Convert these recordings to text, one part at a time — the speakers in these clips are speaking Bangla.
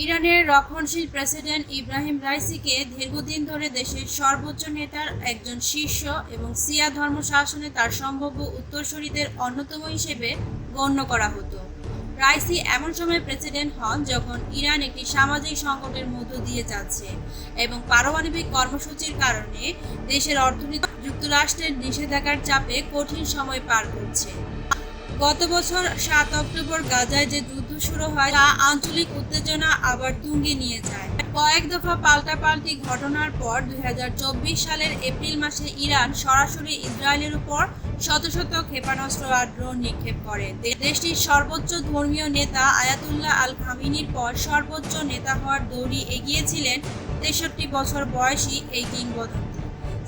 ইরানের রক্ষণশীল প্রেসিডেন্ট ইব্রাহিম রাইসিকে দীর্ঘদিন ধরে দেশের সর্বোচ্চ নেতার একজন শীর্ষ এবং শিয়া ধর্ম শাসনে তার সম্ভাব্য উত্তরসূরিদের অন্যতম হিসেবে গণ্য করা হতো। রাইসি এমন সময় প্রেসিডেন্ট হন যখন ইরান একটি সামাজিক সংকটের মধ্য দিয়ে যাচ্ছে এবং পারমাণবিক কর্মসূচির কারণে দেশের অর্থনীতি যুক্তরাষ্ট্রের নিষেধাজ্ঞার চাপে কঠিন সময় পার করছে। গত বছর 7 অক্টোবর গাজায় যে যুদ্ধ শুরু হয় তা আঞ্চলিক উত্তেজনা আবার তুঙ্গে নিয়ে যায়। কয়েক দফা পাল্টাপাল্টি ঘটনার পর 2024 সালের এপ্রিল মাসে ইরান সরাসরি ইসরায়েলের উপর শত শত ক্ষেপণাস্ত্র আর ড্রোন নিক্ষেপ করে। দেশটির সর্বোচ্চ ধর্মীয় নেতা আয়াতুল্লাহ আল খামিনির পর সর্বোচ্চ নেতা হওয়ার দৌড়ে এগিয়েছিলেন 63 বছর বয়সী এই কিংবদন্তি।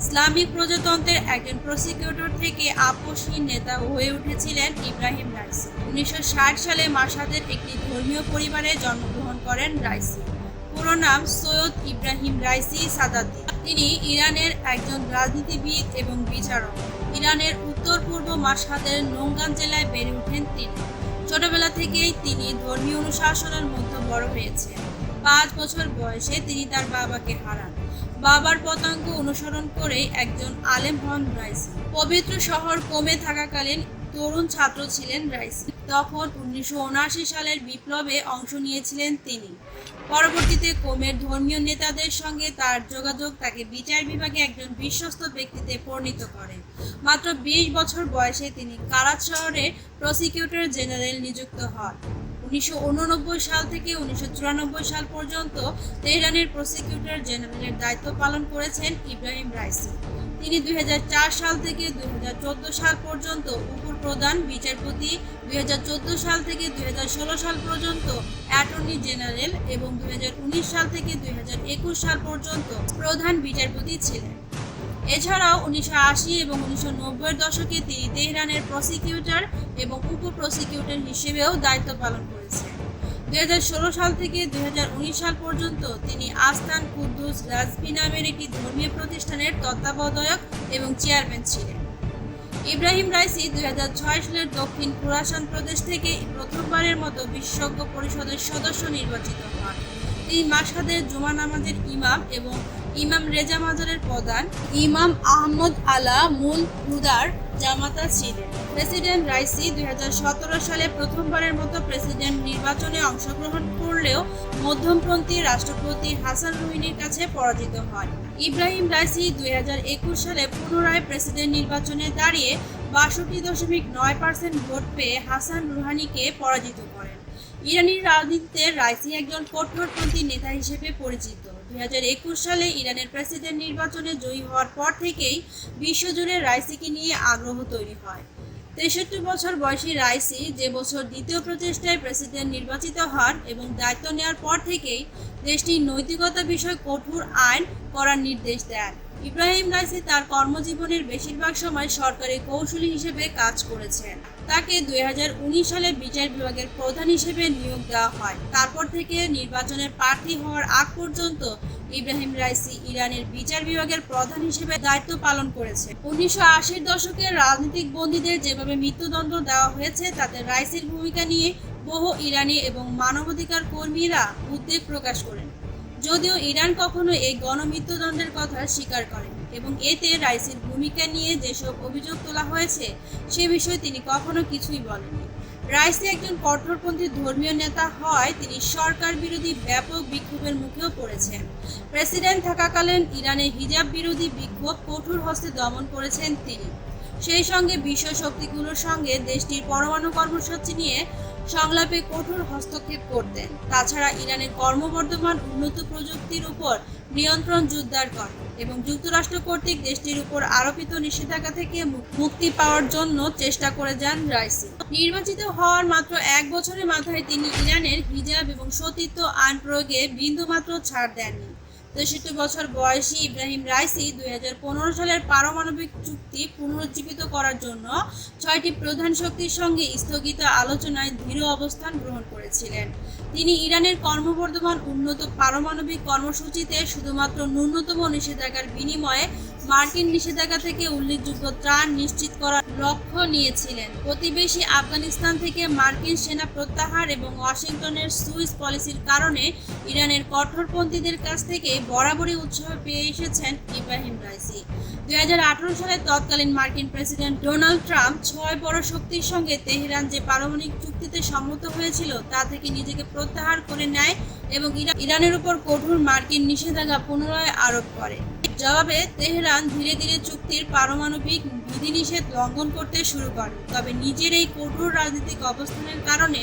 ইসলামিক প্রজাতন্ত্রের একজন প্রসিকিউটর থেকে আপোষহীন নেতা হয়ে উঠেছিলেন ইব্রাহিম রাইসি। 1960 সালে মাশহাদের একটি ধর্মীয় পরিবারে জন্মগ্রহণ করেন রাইসি। পুরো নাম সৈয়দ ইব্রাহিম রাইসি সাদাতি। তিনি ইরানের একজন রাজনীতিবিদ এবং বিচারক। ইরানের উত্তর পূর্ব মাশহাদের নোঙ্গান জেলায় বেড়ে ওঠেন তিনি। ছোটবেলা থেকেই তিনি ধর্মীয় অনুশাসনের মধ্যে বড় হয়েছেন। 5 বছর বয়সে তিনি তার বাবাকে হারান। বাবার পতাঙ্ক অনুসরণ করে একজন আলেম হন রাইসি। পবিত্র শহর কোমে থাকাকালীন তরুণ ছাত্র ছিলেন রাইসি। তখন 1979 সালের বিপ্লবে অংশ নিয়েছিলেন তিনি। পরবর্তীতে কোমের ধর্মীয় নেতাদের সঙ্গে তার যোগাযোগ তাকে বিচার বিভাগে একজন বিশ্বস্ত ব্যক্তিতে পরিণত করে। মাত্র 20 বছর বয়সে তিনি কারাচ শহরে প্রসিকিউটর জেনারেল নিযুক্ত হন। 1989 সাল থেকে 1994 সাল পর্যন্ত তেহরানের প্রসিকিউটর জেনারেলের দায়িত্ব পালন করেছেন ইব্রাহিম রাইসি। তিনি 2004 সাল থেকে 2014 সাল পর্যন্ত উপপ্রধান বিচারপতি, 2014 সাল থেকে 2016 সাল পর্যন্ত অ্যাটর্নি জেনারেল এবং 2019 সাল থেকে 2021 সাল পর্যন্ত প্রধান বিচারপতি ছিলেন। এছাড়াও 1980 এবং 1990-এর দশকে তিনি তেহরানের প্রসিকিউটর এবং উপ প্রসিকিউটর হিসেবেও দায়িত্ব পালন করেছেন। 2016 সাল থেকে 2019 সাল পর্যন্ত তিনি আস্তান কুদ্দুস রাজভি নামের একটি ধর্মীয় প্রতিষ্ঠানের তত্ত্বাবধায়ক এবং চেয়ারম্যান ছিলেন। ইব্রাহিম রাইসি 2006 সালের দক্ষিণ খোরাসান প্রদেশ থেকে প্রথমবারের মতো বিশেষজ্ঞ পরিষদের সদস্য নির্বাচিত হন। তিনি মাশহাদের জুমা নামাজের ইমাম এবং ইমাম রেজা মাজারের প্রধান ইমাম আহমদ আলা মুল হুদার জামাতা ছিলেন। প্রেসিডেন্ট রাইসি 2017 সালে প্রথমবারের মতো প্রেসিডেন্ট নির্বাচনে অংশগ্রহণ করলেও মধ্যমপন্থী রাষ্ট্রপতি হাসান রুহানির কাছে পরাজিত হন। ইব্রাহিম রাইসি 2021 সালে পুনরায় প্রেসিডেন্ট নির্বাচনে দাঁড়িয়ে 62.9% ভোট পেয়ে হাসান রুহানিকে পরাজিত করেন। ইরানি রাজনীতিতে রাইসি একজন কঠোরপন্থী নেতা হিসেবে পরিচিত। 2021 সালে ইরানের প্রেসিডেন্ট নির্বাচনে জয়ী হওয়ার পর থেকেই বিশ্বজুড়ে রাইসিকে নিয়ে আগ্রহ তৈরি হয়। 63 বছর বয়সী রাইসি যে বছর দ্বিতীয় প্রচেষ্টায় প্রেসিডেন্ট নির্বাচিত হন এবং দায়িত্ব নেওয়ার পর থেকেই দেশটির নৈতিকতা বিষয়ে কঠোর আইন করার নির্দেশ দেন। ইব্রাহিম রাইসি তার কর্মজীবনের বেশিরভাগ সময় সরকারি কৌঁসুলি হিসেবে কাজ করেছেন। তাকে 2019 সালে বিচার বিভাগের প্রধান হিসেবে নিয়োগ দেওয়া হয়। তারপর থেকে নির্বাচনের প্রার্থী হওয়ার আগ পর্যন্ত ইব্রাহিম রাইসি ইরানের বিচার বিভাগের প্রধান হিসেবে দায়িত্ব পালন করেছে। 1980-এর দশকের রাজনৈতিক বন্দীদের যেভাবে মৃত্যুদণ্ড দেওয়া হয়েছে তাতে রাইসির ভূমিকা নিয়ে বহু ইরানি এবং মানবাধিকার কর্মীরা উদ্বেগ প্রকাশ করেন। যদিও ইরান কখনো এই গণমৃত্যুদণ্ডের কথা স্বীকার করেন এবং এতে রাইসির ভূমিকা নিয়ে যেসব অভিযোগ তোলা হয়েছে সে বিষয়ে তিনি কখনো কিছুই বলেননি। রাইসি একজন কঠোরপন্থী ধর্মীয় নেতা হয় তিনি সরকার বিরোধী ব্যাপক বিক্ষোভের মুখেও পড়েছেন। প্রেসিডেন্ট থাকাকালীন ইরানের হিজাব বিরোধী বিক্ষোভ কঠোর হস্তে দমন করেছেন তিনি। সেই সঙ্গে বিশ্ব শক্তিগুলোর সঙ্গে দেশটির পরমাণু কর্মসূচি নিয়ে সংলাপে কঠোর হস্তক্ষেপ করতেন। তাছাড়া ইরানের ক্রমবর্ধমান উন্নত প্রযুক্তির উপর নিয়ন্ত্রণ জোরদার করেন এবং যুক্তরাষ্ট্র কর্তৃক দেশটির উপর আরোপিত নিষেধাজ্ঞা থেকে মুক্তি পাওয়ার জন্য চেষ্টা করে যান রাইসি। নির্বাচিত হওয়ার মাত্র 1 বছরের মাথায় তিনি ইরানের হিজাব এবং সতীত্ব আইন প্রয়োগে বিন্দুমাত্র ছাড় দেননি। 63 বছর বয়সী ইব্রাহিম রাইসি 2015 সালের পারমাণবিক চুক্তি পুনরুজ্জীবিত করার জন্য 6টি প্রধান শক্তির সঙ্গে স্থগিত আলোচনায় দৃঢ় অবস্থান গ্রহণ করেছিলেন। তিনি ইরানের ক্রমবর্ধমান উন্নত পারমাণবিক কর্মসূচিতে শুধুমাত্র ন্যূনতম নিষেধাজ্ঞার বিনিময়ে মার্কিন নিষেধাজ্ঞা থেকে উল্লেখযোগ্য ত্রাণ নিশ্চিত করার লক্ষ্য নিয়েছিলেন। প্রতিবেশী আফগানিস্তান থেকে মার্কিন সেনা প্রত্যাহার এবং ওয়াশিংটনের সুইস পলিসির কারণে ইরানের কঠোরপন্থীদের কাছ থেকে বরাবরই উৎসাহ পেয়ে এসেছেন ইব্রাহিম রাইসি। 2018 সালে তৎকালীন মার্কিন প্রেসিডেন্ট ডোনাল্ড ট্রাম্প 6 বড় শক্তির সঙ্গে তেহরান যে পারমাণবিক চুক্তিতে সম্মত হয়েছিল তা থেকে নিজেকে প্রত্যাহার করে নেয় এবং ইরানের উপর কঠোর মার্কিন নিষেধাজ্ঞা পুনরায় আরোপ করে। জবাবে তেহরান ধীরে ধীরে চুক্তির পারমাণবিক বিধিনিষেধ লঙ্ঘন করতে শুরু করে। তবে নিজের এই কঠোর রাজনৈতিক অবস্থানের কারণে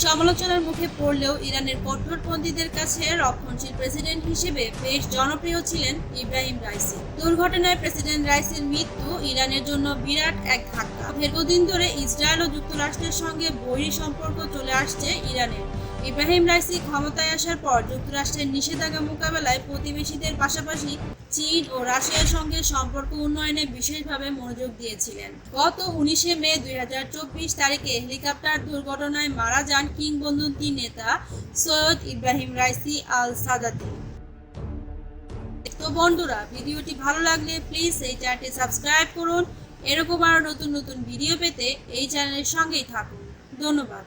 সমালোচনার মুখে পড়লেও ইরানের কঠোরপন্থীদের কাছে রক্ষণশীল প্রেসিডেন্ট হিসেবে বেশ জনপ্রিয় ছিলেন ইব্রাহিম রাইসি। দুর্ঘটনায় প্রেসিডেন্ট রাইসির মৃত্যু ইরানের জন্য বিরাট এক ধাক্কা। দীর্ঘদিন ধরে ইসরায়েল ও যুক্তরাষ্ট্রের সঙ্গে বৈরী সম্পর্ক চলে আসছে ইরানের। ইব্রাহিম রাইসি ক্ষমতায় আসার পর যুক্তরাষ্ট্রের নিষেধাজ্ঞা মোকাবেলায় প্রতিবেশীদের পাশাপাশি চীন ও রাশিয়ার সঙ্গে সম্পর্ক উন্নয়নে বিশেষভাবে মনোযোগ দিয়েছিলেন। গত 19 মে 2024 তারিখে হেলিকপ্টার দুর্ঘটনায় মারা যান কিংবদন্তি নেতা সৈয়দ ইব্রাহিম রাইসি আল সাদাতি। তো বন্ধুরা, ভিডিওটি ভালো লাগলে প্লিজ এই চ্যানেলটি সাবস্ক্রাইব করুন। এরকম আরও নতুন নতুন ভিডিও পেতে এই চ্যানেলের সঙ্গেই থাকুন। ধন্যবাদ।